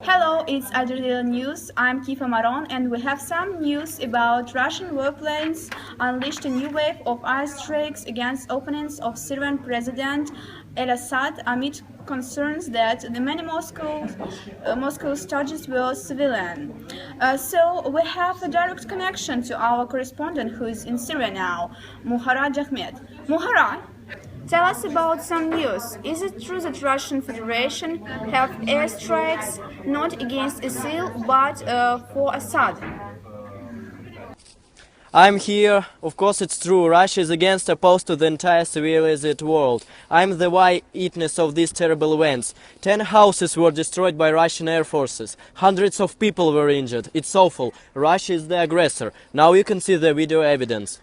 Hello, it's Aljazeera News. I'm Kifa Maron, and we have some news about Russian warplanes unleashed a new wave of airstrikes against opponents of Syrian President al-Assad amid concerns that the many Moscow's targets were civilian. So we have a direct connection to our correspondent who is in Syria now, Muharrem Ahmed. Muharrem, tell us about some news. Is it true that Russian Federation have airstrikes not against ISIL but for Assad? I'm here. Of course it's true. Russia is against opposed to the entire civilized world. I'm the witness of these terrible events. 10 houses were destroyed by Russian air forces. Hundreds of people were injured. It's awful. Russia is the aggressor. Now you can see the video evidence.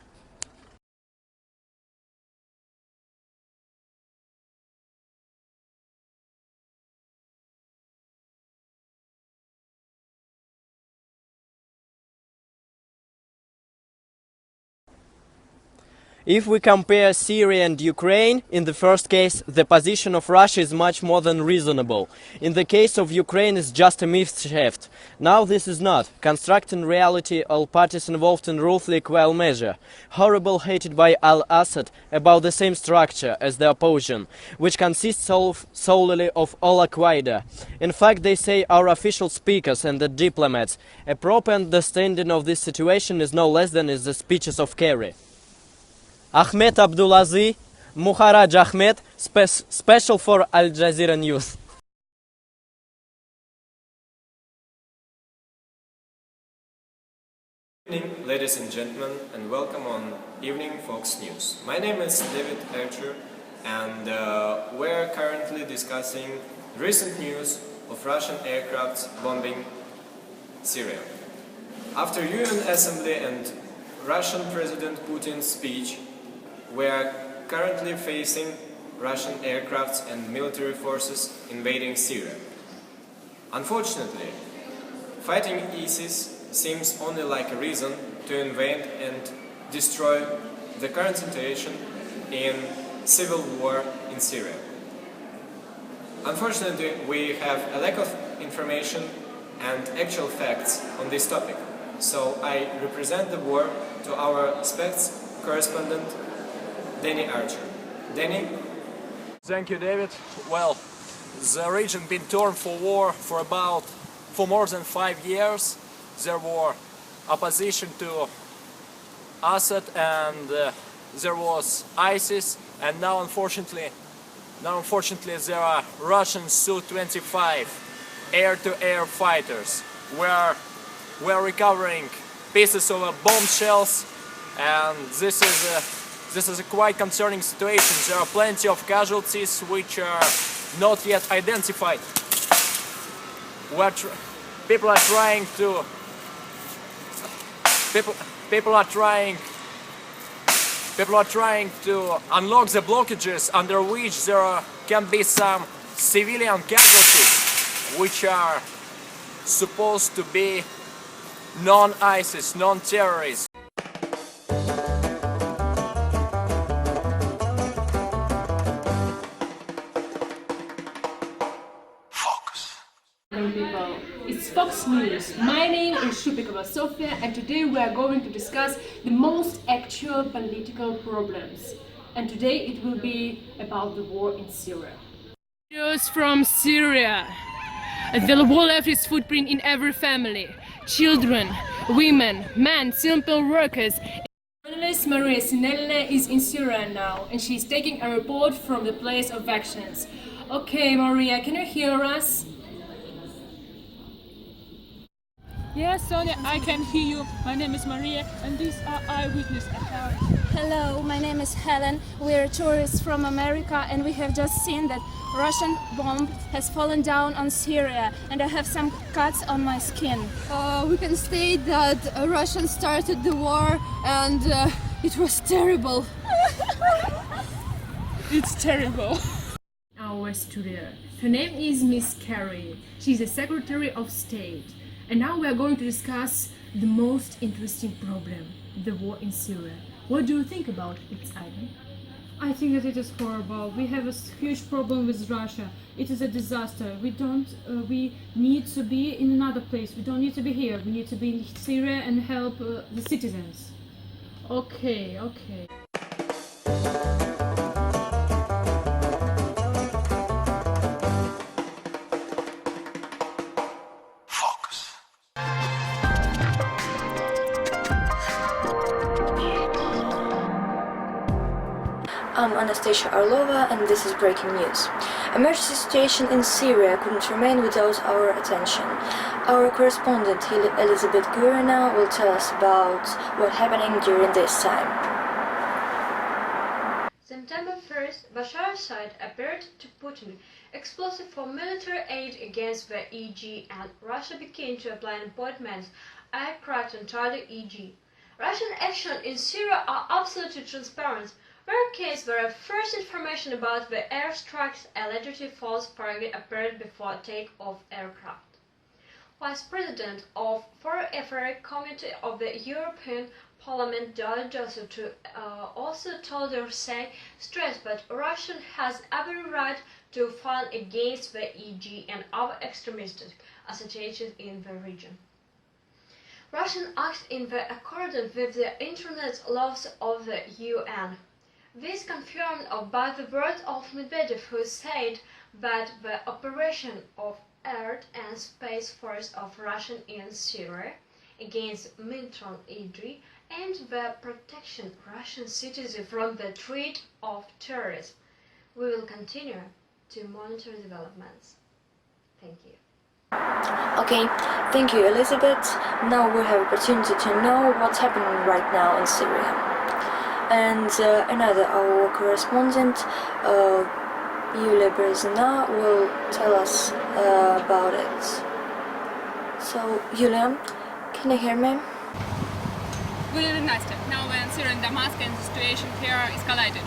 If we compare Syria and Ukraine, in the first case, the position of Russia is much more than reasonable. In the case of Ukraine, it's just a mischief. Now this is not. Construct in reality all parties involved in roughly equal measure. Horrible hated by al-Assad about the same structure as the opposition, which consists solely of all Al-Qaeda. In fact, they say our official speakers and the diplomats. A proper understanding of this situation is no less than is the speeches of Kerry. Ahmed Abdulaziz, Muharrem Ahmed, special for Al Jazeera News. Good evening, ladies and gentlemen, and welcome on Evening Fox News. My name is David Archer, and we're currently discussing recent news of Russian aircraft bombing Syria. After UN Assembly and Russian President Putin's speech, we are currently facing Russian aircrafts and military forces invading Syria. Unfortunately, fighting ISIS seems only like a reason to invade and destroy the current situation in civil war in Syria. Unfortunately, we have a lack of information and actual facts on this topic, so I represent the war to our Specs correspondent Danny Archer. Danny? Thank you, David. Well, the region been torn for war for more than 5 years. There were opposition to Assad and there was ISIS, and now unfortunately there are Russian Su-25 air-to-air fighters. We're recovering pieces of bomb shells, and this is a quite concerning situation. There are plenty of casualties which are not yet identified. People are trying to unlock the blockages under which there can be some civilian casualties, which are supposed to be non-ISIS, non-terrorists. People, it's Fox News. My name is Shupikova Sofia, and today we are going to discuss the most actual political problems. And today it will be about the war in Syria. News from Syria. The war left its footprint in every family. Children, women, men, simple workers. Journalist Maria Sinelle is in Syria now, and she's taking a report from the place of actions. Okay, Maria, can you hear us? Yes, Sonia, I can hear you. My name is Maria, and these are eyewitness accounts. Hello, my name is Helen. We are tourists from America, and we have just seen that Russian bomb has fallen down on Syria, and I have some cuts on my skin. We can state that Russia started the war, and it was terrible. It's terrible. Our studio. Her name is Miss Carey. She's the Secretary of State. And now we are going to discuss the most interesting problem, the war in Syria. What do you think about it, Ivan? I think that it is horrible. We have a huge problem with Russia. It is a disaster. We need to be in another place. We don't need to be here. We need to be in Syria and help the citizens. Okay. I'm Anastasia Orlova and this is breaking news. Emergency situation in Syria couldn't remain without our attention. Our correspondent Elizabeth Gurina will tell us about what's happening during this time. September 1st, Bashar Assad appeared to Putin explosive for military aid against the EG, and Russia began to apply appointments aircraft entirely EG. Russian action in Syria are absolutely transparent. Whereas there are first information about the airstrikes, allegedly false flagging appeared before take-off aircraft. Vice President of Foreign Affairs Committee of the European Parliament, Dalia Joseph, also told her stressed that Russia has every right to fight against the EG and other extremists associated in the region. Russia acts in accordance with the international laws of the UN. This confirmed by the words of Medvedev, who said that the operation of air and space force of Russia in Syria against military EG and the protection of Russian citizens from the threat of terrorism. We will continue to monitor developments. Thank you. Okay, thank you Elizabeth. Now we have opportunity to know what's happening right now in Syria. And our correspondent, Yulia Berezina, will tell us about it. So, Yulia, can you hear me? Good evening, Nastya. Now we're in Syria and Damascus, and the situation here escalated.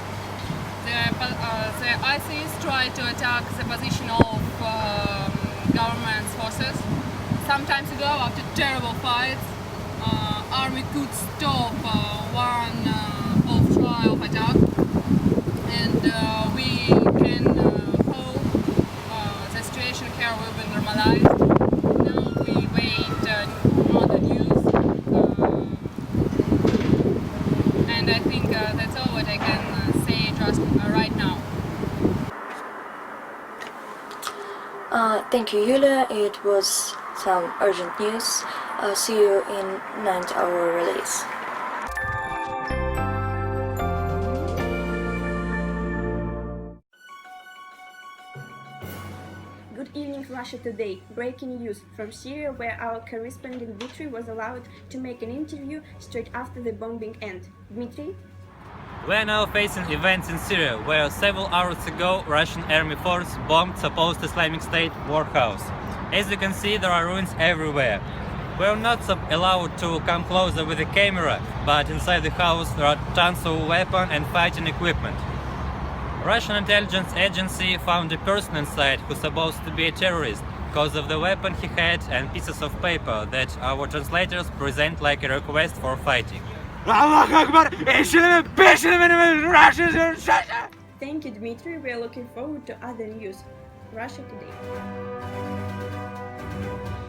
The ISIS tried to attack the position of government forces. Some time ago, after terrible fights, army could stop one of attack, and we can hope the situation here will be normalized. Now we wait other news, and I think that's all what I can say just right now. Thank you Yulia, it was some urgent news. See you in 9th hour release. Good evening, Russia Today. Breaking news from Syria, where our correspondent Dmitry was allowed to make an interview straight after the bombing ended. Dmitry? We are now facing events in Syria, where several hours ago Russian army force bombed supposed Islamic State warehouse. As you can see, there are ruins everywhere. We are not allowed to come closer with the camera, but inside the house there are tons of weapon and fighting equipment. Russian intelligence agency found a person inside who's supposed to be a terrorist because of the weapon he had and pieces of paper that our translators present like a request for fighting. Thank you, Dmitry. We are looking forward to other news. Russia Today.